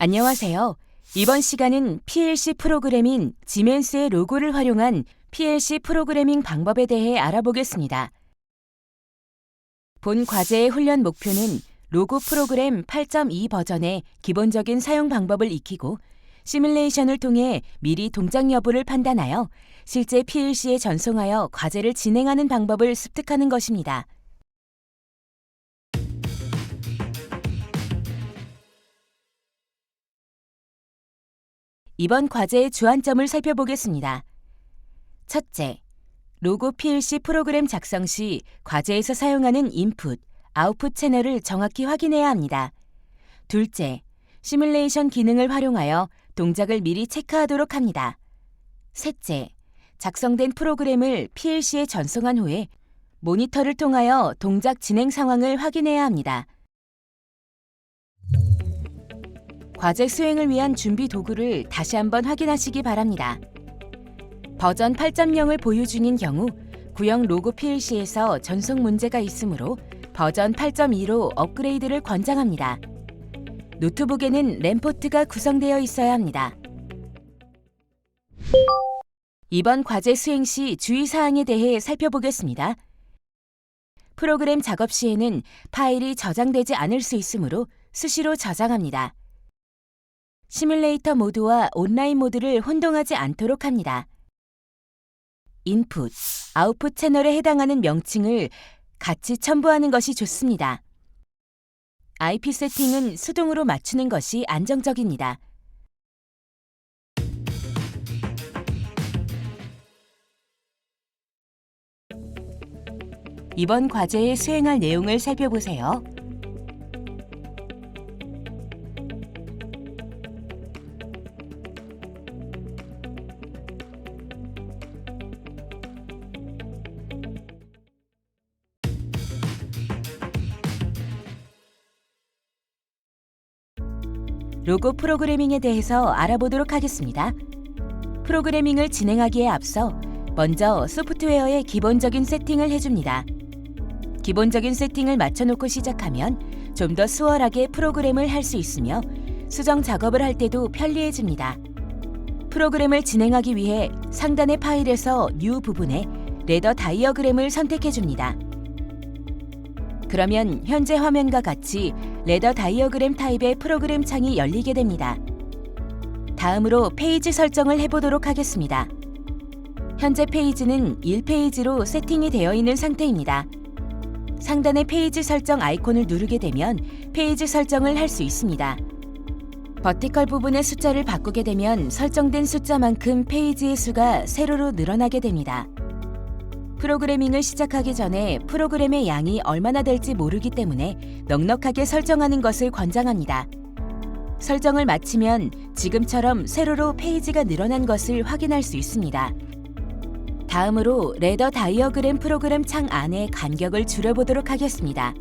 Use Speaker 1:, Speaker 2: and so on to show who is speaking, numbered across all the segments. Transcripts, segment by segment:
Speaker 1: 안녕하세요. 이번 시간은 PLC 프로그램인 지멘스의 로고를 활용한 PLC 프로그래밍 방법에 대해 알아보겠습니다. 본 과제의 훈련 목표는 로고 프로그램 8.2 버전의 기본적인 사용 방법을 익히고 시뮬레이션을 통해 미리 동작 여부를 판단하여 실제 PLC에 전송하여 과제를 진행하는 방법을 습득하는 것입니다. 이번 과제의 주안점을 살펴보겠습니다. 첫째, 로고 PLC 프로그램 작성 시 과제에서 사용하는 인풋, 아웃풋 채널을 정확히 확인해야 합니다. 둘째, 시뮬레이션 기능을 활용하여 동작을 미리 체크하도록 합니다. 셋째, 작성된 프로그램을 PLC에 전송한 후에 모니터를 통하여 동작 진행 상황을 확인해야 합니다. 과제 수행을 위한 준비 도구를 다시 한번 확인하시기 바랍니다. 버전 8.0을 보유 중인 경우 구형 로고 PLC에서 전송 문제가 있으므로 버전 8.2로 업그레이드를 권장합니다. 노트북에는 램 포트가 구성되어 있어야 합니다. 이번 과제 수행 시 주의사항에 대해 살펴보겠습니다. 프로그램 작업 시에는 파일이 저장되지 않을 수 있으므로 수시로 저장합니다. 시뮬레이터 모드와 온라인 모드를 혼동하지 않도록 합니다. 인풋, 아웃풋 채널에 해당하는 명칭을 같이 첨부하는 것이 좋습니다. IP 세팅은 수동으로 맞추는 것이 안정적입니다. 이번 과제에 수행할 내용을 살펴보세요. 로고 프로그래밍에 대해서 알아보도록 하겠습니다. 프로그래밍을 진행하기에 앞서 먼저 소프트웨어의 기본적인 세팅을 해줍니다. 기본적인 세팅을 맞춰놓고 시작하면 좀 더 수월하게 프로그램을 할 수 있으며 수정 작업을 할 때도 편리해집니다. 프로그램을 진행하기 위해 상단의 파일에서 New 부분에 레더 다이어그램을 선택해줍니다. 그러면 현재 화면과 같이 레더 다이어그램 타입의 프로그램 창이 열리게 됩니다. 다음으로 페이지 설정을 해보도록 하겠습니다. 현재 페이지는 1페이지로 세팅이 되어 있는 상태입니다. 상단의 페이지 설정 아이콘을 누르게 되면 페이지 설정을 할 수 있습니다. 버티컬 부분의 숫자를 바꾸게 되면 설정된 숫자만큼 페이지의 수가 세로로 늘어나게 됩니다. 프로그래밍을 시작하기 전에 프로그램의 양이 얼마나 될지 모르기 때문에 넉넉하게 설정하는 것을 권장합니다. 설정을 마치면 지금처럼 세로로 페이지가 늘어난 것을 확인할 수 있습니다. 다음으로 레더 다이어그램 프로그램 창 안의 간격을 줄여보도록 하겠습니다.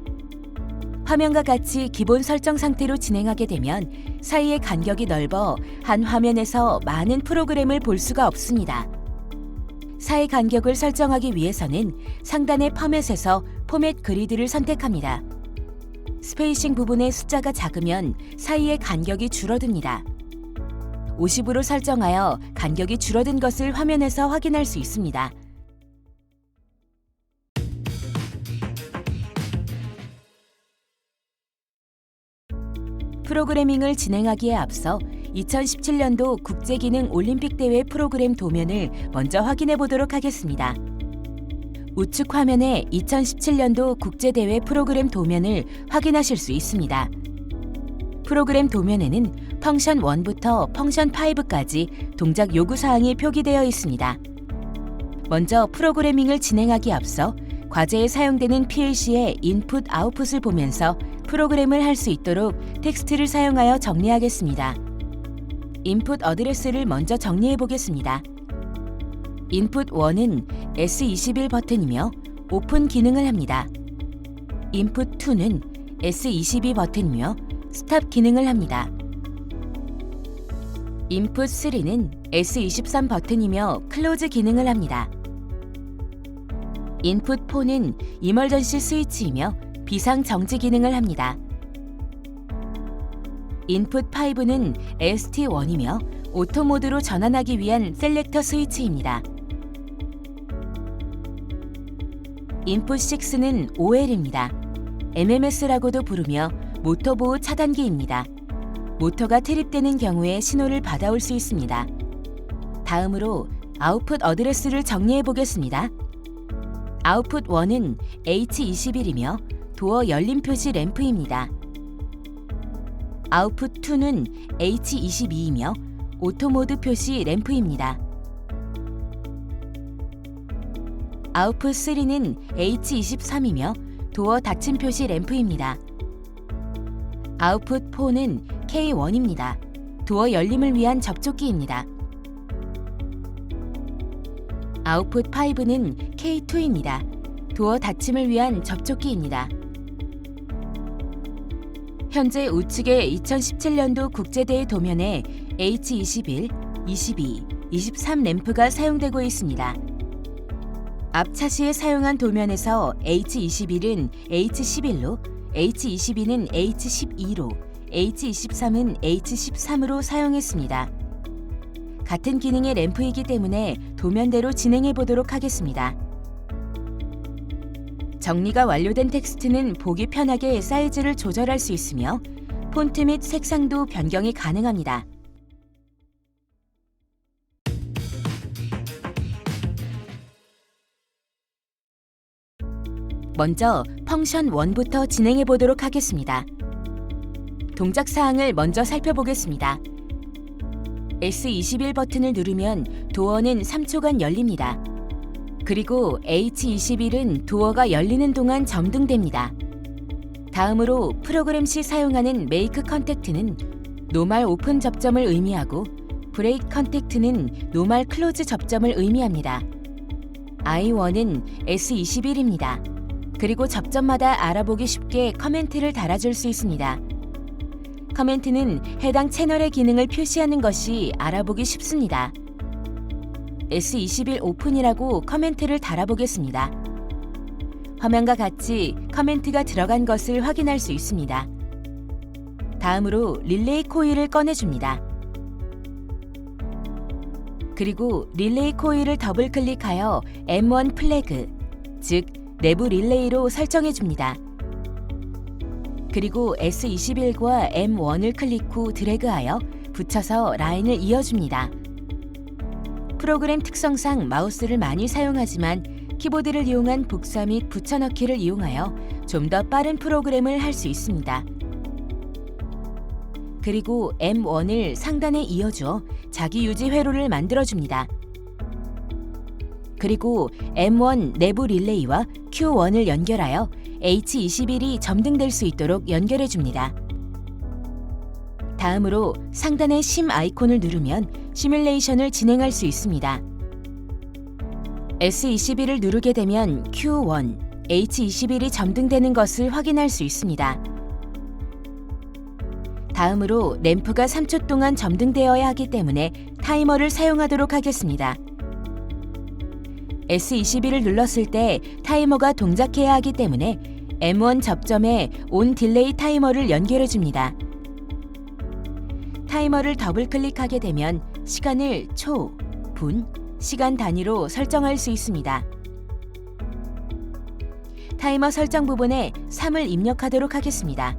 Speaker 1: 화면과 같이 기본 설정 상태로 진행하게 되면 사이의 간격이 넓어 한 화면에서 많은 프로그램을 볼 수가 없습니다. 사이 간격을 설정하기 위해서는 상단의 포맷에서 포맷 그리드를 선택합니다. 스페이싱 부분의 숫자가 작으면 사이의 간격이 줄어듭니다. 50으로 설정하여 간격이 줄어든 것을 화면에서 확인할 수 있습니다. 프로그래밍을 진행하기에 앞서 2017년도 국제기능 올림픽대회 프로그램 도면을 먼저 확인해 보도록 하겠습니다. 우측 화면에 2017년도 국제대회 프로그램 도면을 확인하실 수 있습니다. 프로그램 도면에는 펑션 1부터 펑션 5까지 동작 요구사항이 표기되어 있습니다. 먼저 프로그래밍을 진행하기에 앞서 과제에 사용되는 PLC의 인풋, 아웃풋을 보면서 프로그램을 할 수 있도록 텍스트를 사용하여 정리하겠습니다. 인풋 어드레스를 먼저 정리해 보겠습니다. 인풋 1은 S21 버튼이며 오픈 기능을 합니다. 인풋 2는 S22 버튼이며 스탑 기능을 합니다. 인풋 3는 S23 버튼이며 클로즈 기능을 합니다. 인풋 4는 이멀전시 스위치이며 비상 정지 기능을 합니다. 인풋 5는 ST1이며 오토 모드로 전환하기 위한 셀렉터 스위치입니다. 인풋 6는 OL입니다. MMS라고도 부르며 모터 보호 차단기입니다. 모터가 트립되는 경우에 신호를 받아올 수 있습니다. 다음으로 아웃풋 어드레스를 정리해 보겠습니다. 아웃풋 1은 H21이며 도어 열림 표시 램프입니다. 아웃풋 2는 H22이며 오토 모드 표시 램프입니다. 아웃풋 3는 H23이며 도어 닫힘 표시 램프입니다. 아웃풋 4는 K1입니다. 도어 열림을 위한 접촉기입니다. 아웃풋 5는 K2입니다. 도어 닫힘을 위한 접촉기입니다. 현재 우측의 2017년도 국제대회 도면에 H21, 22, 23 램프가 사용되고 있습니다. 앞 차시에 사용한 도면에서 H21은 H11로, H22는 H12로, H23은 H13으로 사용했습니다. 같은 기능의 램프이기 때문에 도면대로 진행해 보도록 하겠습니다. 정리가 완료된 텍스트는 보기 편하게 사이즈를 조절할 수 있으며 폰트 및 색상도 변경이 가능합니다. 먼저 펑션 1부터 진행해 보도록 하겠습니다. 동작 사항을 먼저 살펴보겠습니다. S21 버튼을 누르면 도어는 3초간 열립니다. 그리고 H21은 도어가 열리는 동안 점등됩니다. 다음으로 프로그램 시 사용하는 메이크 컨택트는 노멀 오픈 접점을 의미하고 브레이크 컨택트는 노멀 클로즈 접점을 의미합니다. I1은 S21입니다. 그리고 접점마다 알아보기 쉽게 커멘트를 달아줄 수 있습니다. 커멘트는 해당 채널의 기능을 표시하는 것이 알아보기 쉽습니다. S21 오픈이라고 커멘트를 달아보겠습니다. 화면과 같이 커멘트가 들어간 것을 확인할 수 있습니다. 다음으로 릴레이 코일을 꺼내줍니다. 그리고 릴레이 코일을 더블 클릭하여 M1 플래그, 즉 내부 릴레이로 설정해줍니다. 그리고 S21과 M1을 클릭 후 드래그하여 붙여서 라인을 이어줍니다. 프로그램 특성상 마우스를 많이 사용하지만 키보드를 이용한 복사 및 붙여넣기를 이용하여 좀 더 빠른 프로그램을 할 수 있습니다. 그리고 M1을 상단에 이어주어 자기 유지 회로를 만들어줍니다. 그리고 M1 내부 릴레이와 Q1을 연결하여 H21이 점등될 수 있도록 연결해줍니다. 다음으로 상단의 심 아이콘을 누르면 시뮬레이션을 진행할 수 있습니다. S21을 누르게 되면 Q1, H21이 점등되는 것을 확인할 수 있습니다. 다음으로 램프가 3초 동안 점등되어야 하기 때문에 타이머를 사용하도록 하겠습니다. S21을 눌렀을 때 타이머가 동작해야 하기 때문에 M1 접점에 온 딜레이 타이머를 연결해 줍니다. 타이머를 더블 클릭하게 되면 시간을 초, 분, 시간 단위로 설정할 수 있습니다. 타이머 설정 부분에 3을 입력하도록 하겠습니다.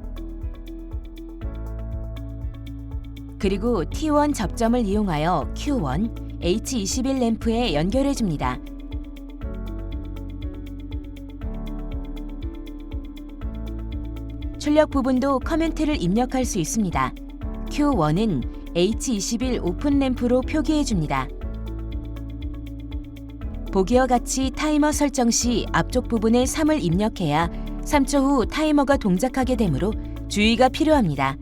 Speaker 1: 그리고 T1 접점을 이용하여 Q1, H21 램프에 연결해 줍니다. 출력 부분도 커멘트를 입력할 수 있습니다. Q1은 H21 오픈 램프로 표기해 줍니다. 보기와 같이 타이머 설정 시 앞쪽 부분에 3을 입력해야 3초 후 타이머가 동작하게 되므로 주의가 필요합니다.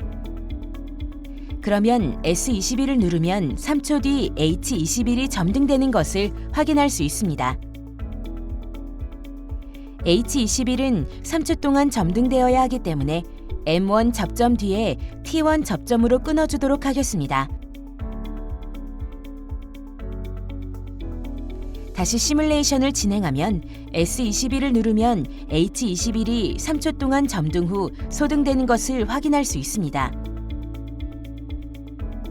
Speaker 1: 그러면 S21을 누르면 3초 뒤 H21이 점등되는 것을 확인할 수 있습니다. H21은 3초 동안 점등되어야 하기 때문에 M1 접점 뒤에 T1 접점으로 끊어주도록 하겠습니다. 다시 시뮬레이션을 진행하면 S21을 누르면 H21이 3초 동안 점등 후 소등되는 것을 확인할 수 있습니다.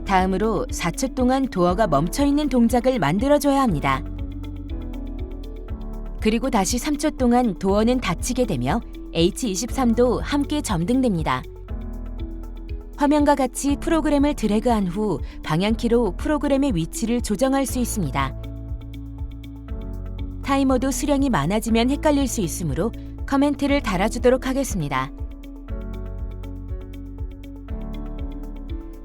Speaker 1: 다음으로 4초 동안 도어가 멈춰있는 동작을 만들어줘야 합니다. 그리고 다시 3초 동안 도어는 닫히게 되며 H23도 함께 점등됩니다. 화면과 같이 프로그램을 드래그한 후 방향키로 프로그램의 위치를 조정할 수 있습니다. 타이머도 수량이 많아지면 헷갈릴 수 있으므로 커멘트를 달아주도록 하겠습니다.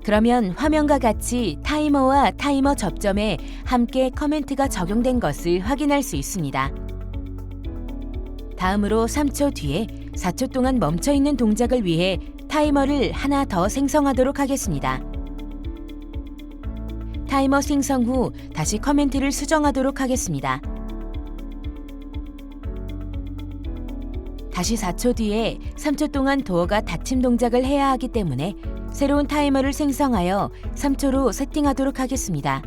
Speaker 1: 그러면 화면과 같이 타이머와 타이머 접점에 함께 커멘트가 적용된 것을 확인할 수 있습니다. 다음으로 3초 뒤에 4초 동안 멈춰있는 동작을 위해 타이머를 하나 더 생성하도록 하겠습니다. 타이머 생성 후 다시 커멘트를 수정하도록 하겠습니다. 다시 4초 뒤에 3초 동안 도어가 닫힘 동작을 해야 하기 때문에 새로운 타이머를 생성하여 3초로 세팅하도록 하겠습니다.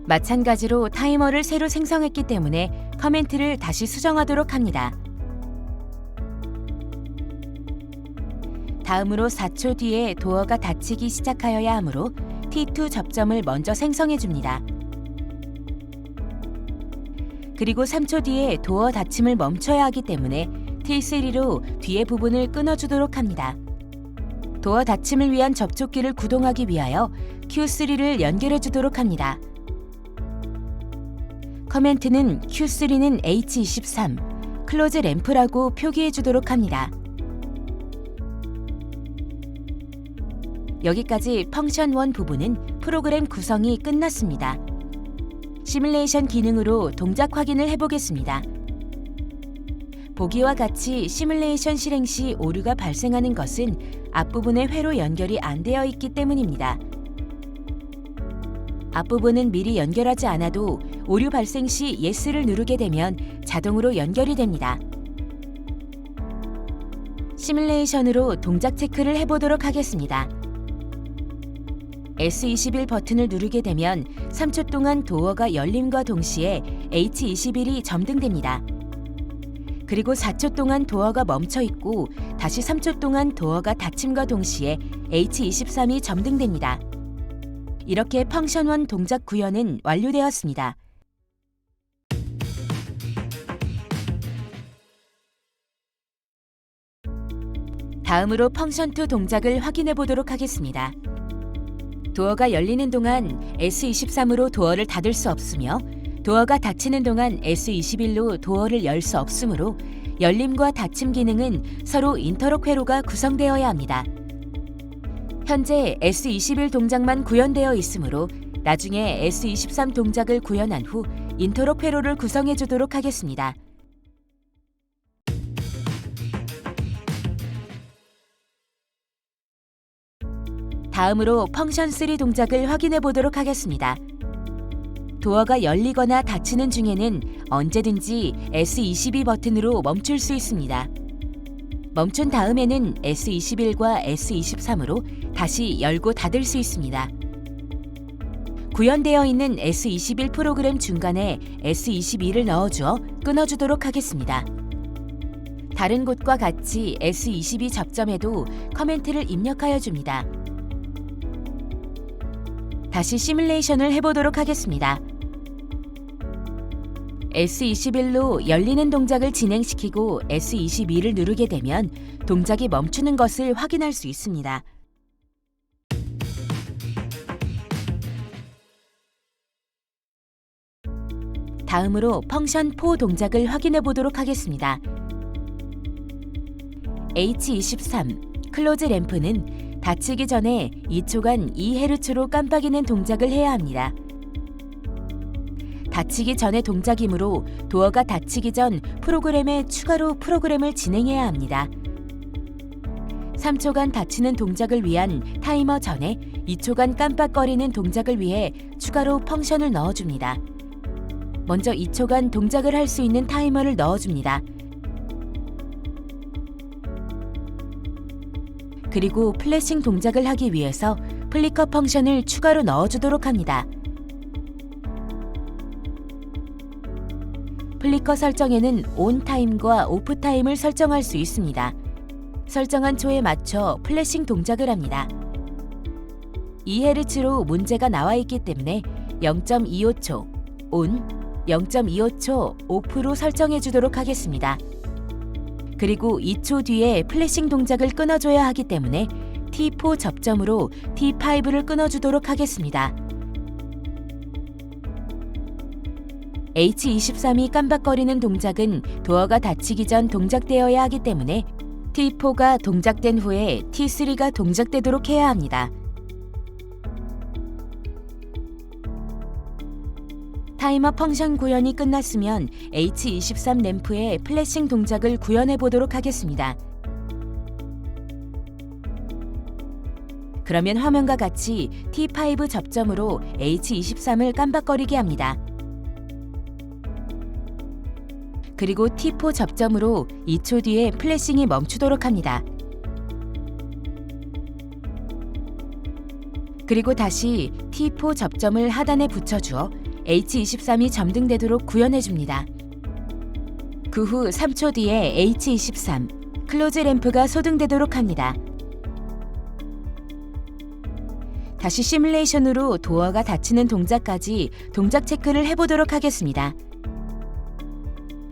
Speaker 1: 마찬가지로 타이머를 새로 생성했기 때문에 커멘트를 다시 수정하도록 합니다. 다음으로 4초 뒤에 도어가 닫히기 시작하여야 하므로 T2 접점을 먼저 생성해 줍니다. 그리고 3초 뒤에 도어 닫힘을 멈춰야 하기 때문에 T3로 뒤의 부분을 끊어주도록 합니다. 도어 닫힘을 위한 접촉기를 구동하기 위하여 Q3를 연결해 주도록 합니다. 커멘트는 Q3는 H23, 클로즈 램프라고 표기해 주도록 합니다. 여기까지 펑션 1 부분은 프로그램 구성이 끝났습니다. 시뮬레이션 기능으로 동작 확인을 해보겠습니다. 보기와 같이 시뮬레이션 실행 시 오류가 발생하는 것은 앞부분의 회로 연결이 안 되어 있기 때문입니다. 앞부분은 미리 연결하지 않아도 오류 발생 시 Yes를 누르게 되면 자동으로 연결이 됩니다. 시뮬레이션으로 동작 체크를 해보도록 하겠습니다. S21 버튼을 누르게 되면 3초 동안 도어가 열림과 동시에 H21이 점등됩니다. 그리고 4초 동안 도어가 멈춰 있고 다시 3초 동안 도어가 닫힘과 동시에 H23이 점등됩니다. 이렇게 펑션 1 동작 구현은 완료되었습니다. 다음으로 펑션 2 동작을 확인해 보도록 하겠습니다. 도어가 열리는 동안 S23으로 도어를 닫을 수 없으며 도어가 닫히는 동안 S21로 도어를 열 수 없으므로 열림과 닫힘 기능은 서로 인터록 회로가 구성되어야 합니다. 현재 S21 동작만 구현되어 있으므로 나중에 S23 동작을 구현한 후 인터록 회로를 구성해 주도록 하겠습니다. 다음으로 펑션 3 동작을 확인해 보도록 하겠습니다. 도어가 열리거나 닫히는 중에는 언제든지 S22 버튼으로 멈출 수 있습니다. 멈춘 다음에는 S21과 S23으로 다시 열고 닫을 수 있습니다. 구현되어 있는 S21 프로그램 중간에 S22를 넣어주어 끊어주도록 하겠습니다. 다른 곳과 같이 S22 접점에도 커멘트를 입력하여 줍니다. 다시 시뮬레이션을 해보도록 하겠습니다. S21로 열리는 동작을 진행시키고 S22를 누르게 되면 동작이 멈추는 것을 확인할 수 있습니다. 다음으로 펑션 4 동작을 확인해 보도록 하겠습니다. H23 클로즈 램프는 닫히기 전에 2초간 2Hz로 깜빡이는 동작을 해야 합니다. 닫히기 전의 동작이므로 도어가 닫히기 전 프로그램에 추가로 프로그램을 진행해야 합니다. 3초간 닫히는 동작을 위한 타이머 전에 2초간 깜빡거리는 동작을 위해 추가로 펑션을 넣어줍니다. 먼저 2초간 동작을 할 수 있는 타이머를 넣어줍니다. 그리고 플래싱 동작을 하기 위해서 플리커 펑션을 추가로 넣어주도록 합니다. 플리커 설정에는 온 타임과 오프 타임을 설정할 수 있습니다. 설정한 초에 맞춰 플래싱 동작을 합니다. 2Hz로 문제가 나와 있기 때문에 0.25초 ON, 0.25초 OFF로 설정해 주도록 하겠습니다. 그리고 2초 뒤에 플래싱 동작을 끊어줘야 하기 때문에 T4 접점으로 T5를 끊어주도록 하겠습니다. H23이 깜박거리는 동작은 도어가 닫히기 전 동작되어야 하기 때문에 T4가 동작된 후에 T3가 동작되도록 해야 합니다. 타이머 펑션 구현이 끝났으면 H23 램프의 플래싱 동작을 구현해 보도록 하겠습니다. 그러면 화면과 같이 T5 접점으로 H23을 깜박거리게 합니다. 그리고 T4 접점으로 2초 뒤에 플래싱이 멈추도록 합니다. 그리고 다시 T4 접점을 하단에 붙여주어 H23이 점등되도록 구현해줍니다. 그 후 3초 뒤에 H23, 클로즈 램프가 소등되도록 합니다. 다시 시뮬레이션으로 도어가 닫히는 동작까지 동작 체크를 해보도록 하겠습니다.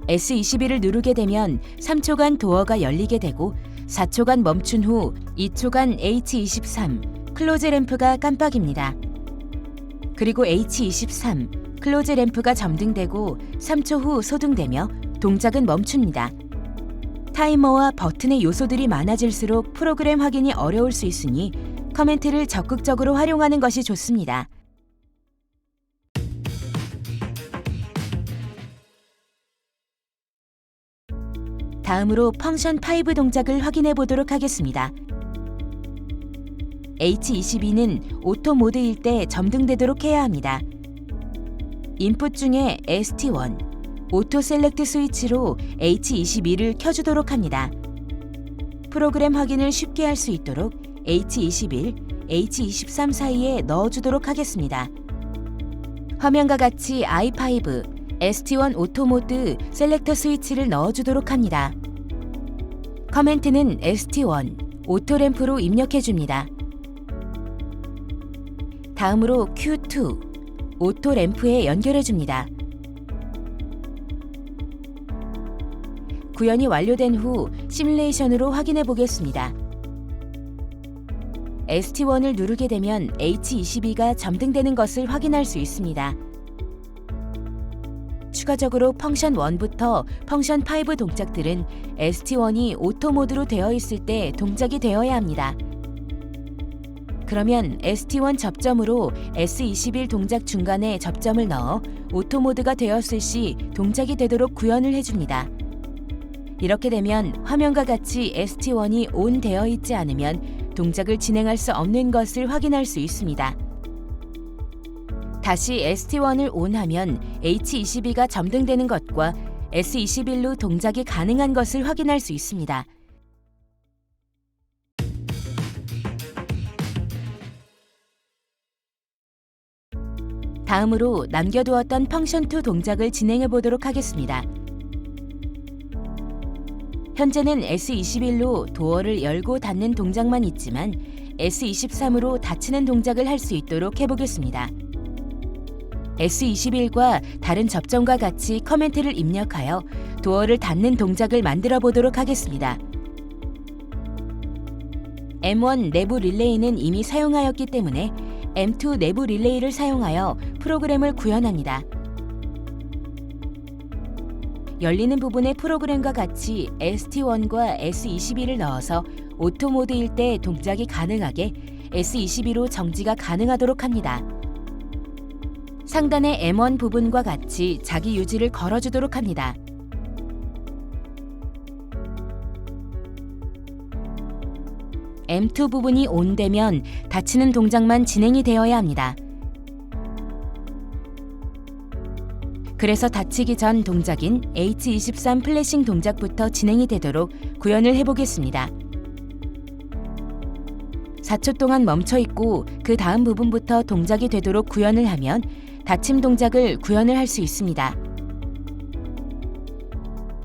Speaker 1: S21을 누르게 되면 3초간 도어가 열리게 되고 4초간 멈춘 후 2초간 H23, 클로즈 램프가 깜빡입니다. 그리고 H23, 클로즈 램프가 점등되고 3초 후 소등되며 동작은 멈춥니다. 타이머와 버튼의 요소들이 많아질수록 프로그램 확인이 어려울 수 있으니 커멘트를 적극적으로 활용하는 것이 좋습니다. 다음으로 펑션 5 동작을 확인해 보도록 하겠습니다. H22는 오토 모드일 때 점등되도록 해야 합니다. 인풋 중에 ST1, 오토 셀렉트 스위치로 H22를 켜주도록 합니다. 프로그램 확인을 쉽게 할 수 있도록 H21, H23 사이에 넣어주도록 하겠습니다. 화면과 같이 i5, ST1 오토 모드 셀렉터 스위치를 넣어주도록 합니다. 커멘트는 ST1, 오토 램프로 입력해줍니다. 다음으로 Q2, 오토 램프에 연결해줍니다. 구현이 완료된 후 시뮬레이션으로 확인해 보겠습니다. ST1을 누르게 되면 H22가 점등되는 것을 확인할 수 있습니다. 추가적으로 펑션 1부터 펑션 5 동작들은 ST1이 오토 모드로 되어 있을 때 동작이 되어야 합니다. 그러면 ST1 접점으로 S21 동작 중간에 접점을 넣어 오토 모드가 되었을 시 동작이 되도록 구현을 해줍니다. 이렇게 되면 화면과 같이 ST1이 ON 되어 있지 않으면 동작을 진행할 수 없는 것을 확인할 수 있습니다. 다시 ST1을 ON하면 H22가 점등되는 것과 S21로 동작이 가능한 것을 확인할 수 있습니다. 다음으로 남겨두었던 펑션 2 동작을 진행해 보도록 하겠습니다. 현재는 S21로 도어를 열고 닫는 동작만 있지만 S23으로 닫히는 동작을 할 수 있도록 해보겠습니다. S21과 다른 접점과 같이 커멘트를 입력하여 도어를 닫는 동작을 만들어 보도록 하겠습니다. M1 내부 릴레이는 이미 사용하였기 때문에 M2 내부 릴레이를 사용하여 프로그램을 구현합니다. 열리는 부분의 프로그램과 같이 ST1과 S22를 넣어서 오토 모드일 때 동작이 가능하게 S22로 정지가 가능하도록 합니다. 상단의 M1 부분과 같이 자기 유지를 걸어주도록 합니다. M2 부분이 ON되면 닫히는 동작만 진행이 되어야 합니다. 그래서 닫히기 전 동작인 H23 플래싱 동작부터 진행이 되도록 구현을 해보겠습니다. 4초 동안 멈춰 있고 그 다음 부분부터 동작이 되도록 구현을 하면 닫힘 동작을 구현을 할 수 있습니다.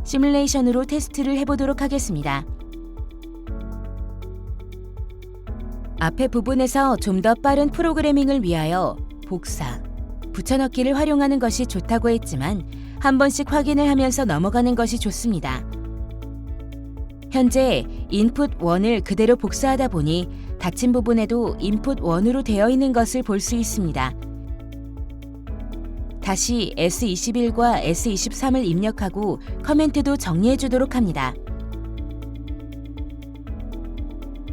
Speaker 1: 시뮬레이션으로 테스트를 해보도록 하겠습니다. 앞에 부분에서 좀 더 빠른 프로그래밍을 위하여 복사, 붙여넣기를 활용하는 것이 좋다고 했지만 한 번씩 확인을 하면서 넘어가는 것이 좋습니다. 현재 인풋 1을 그대로 복사하다 보니 닫힌 부분에도 인풋 1으로 되어 있는 것을 볼 수 있습니다. 다시 S21과 S23을 입력하고 커멘트도 정리해 주도록 합니다.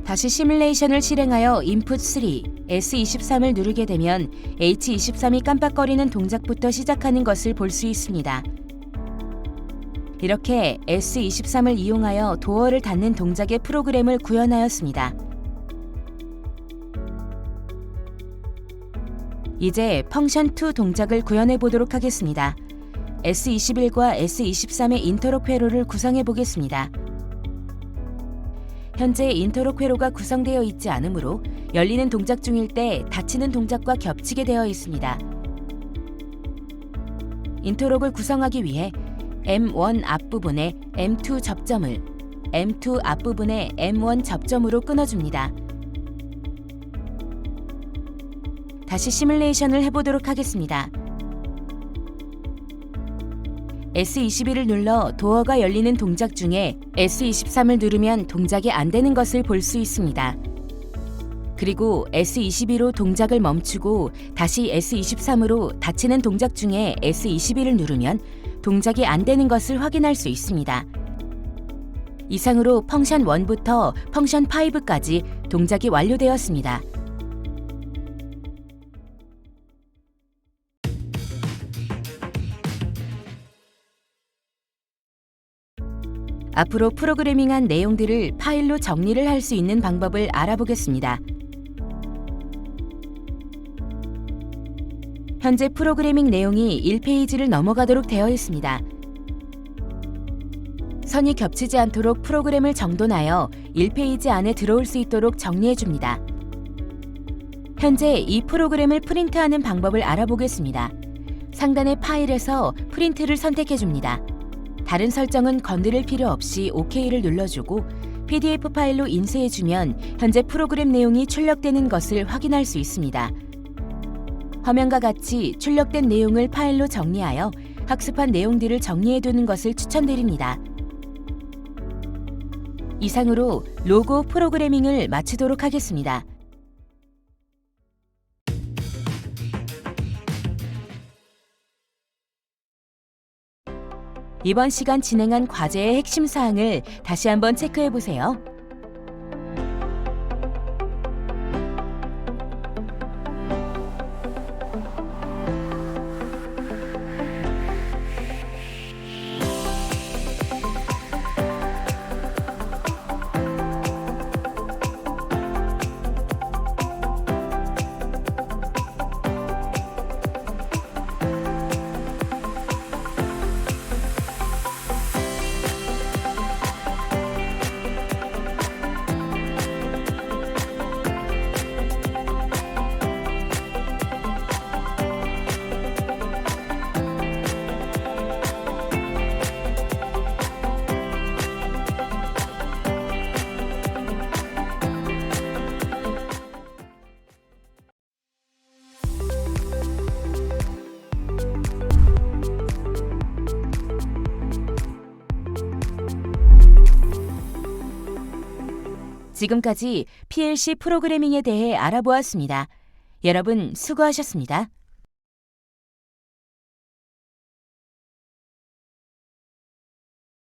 Speaker 1: 다시 시뮬레이션을 실행하여 인풋 3, S23을 누르게 되면 H23이 깜빡거리는 동작부터 시작하는 것을 볼 수 있습니다. 이렇게 S23을 이용하여 도어를 닫는 동작의 프로그램을 구현하였습니다. 이제 펑션 2 동작을 구현해 보도록 하겠습니다. S21과 S23의 인터록 회로를 구성해 보겠습니다. 현재 인터록 회로가 구성되어 있지 않으므로 열리는 동작 중일 때 닫히는 동작과 겹치게 되어 있습니다. 인터록을 구성하기 위해 M1 앞부분에 M2 접점을, M2 앞부분에 M1 접점으로 끊어줍니다. 다시 시뮬레이션을 해보도록 하겠습니다. S21을 눌러 도어가 열리는 동작 중에 S23을 누르면 동작이 안 되는 것을 볼 수 있습니다. 그리고 S22로 동작을 멈추고 다시 S23으로 닫히는 동작 중에 S21을 누르면 동작이 안 되는 것을 확인할 수 있습니다. 이상으로 펑션 1부터 펑션 5까지 동작이 완료되었습니다. 앞으로 프로그래밍한 내용들을 파일로 정리를 할 수 있는 방법을 알아보겠습니다. 현재 프로그래밍 내용이 1페이지를 넘어가도록 되어 있습니다. 선이 겹치지 않도록 프로그램을 정돈하여 1페이지 안에 들어올 수 있도록 정리해 줍니다. 현재 이 프로그램을 프린트하는 방법을 알아보겠습니다. 상단의 파일에서 프린트를 선택해 줍니다. 다른 설정은 건드릴 필요 없이 OK를 눌러주고 PDF 파일로 인쇄해주면 현재 프로그램 내용이 출력되는 것을 확인할 수 있습니다. 화면과 같이 출력된 내용을 파일로 정리하여 학습한 내용들을 정리해두는 것을 추천드립니다. 이상으로 로고 프로그래밍을 마치도록 하겠습니다. 이번 시간 진행한 과제의 핵심 사항을 다시 한번 체크해 보세요. 지금까지 PLC 프로그래밍에 대해 알아보았습니다. 여러분 수고하셨습니다.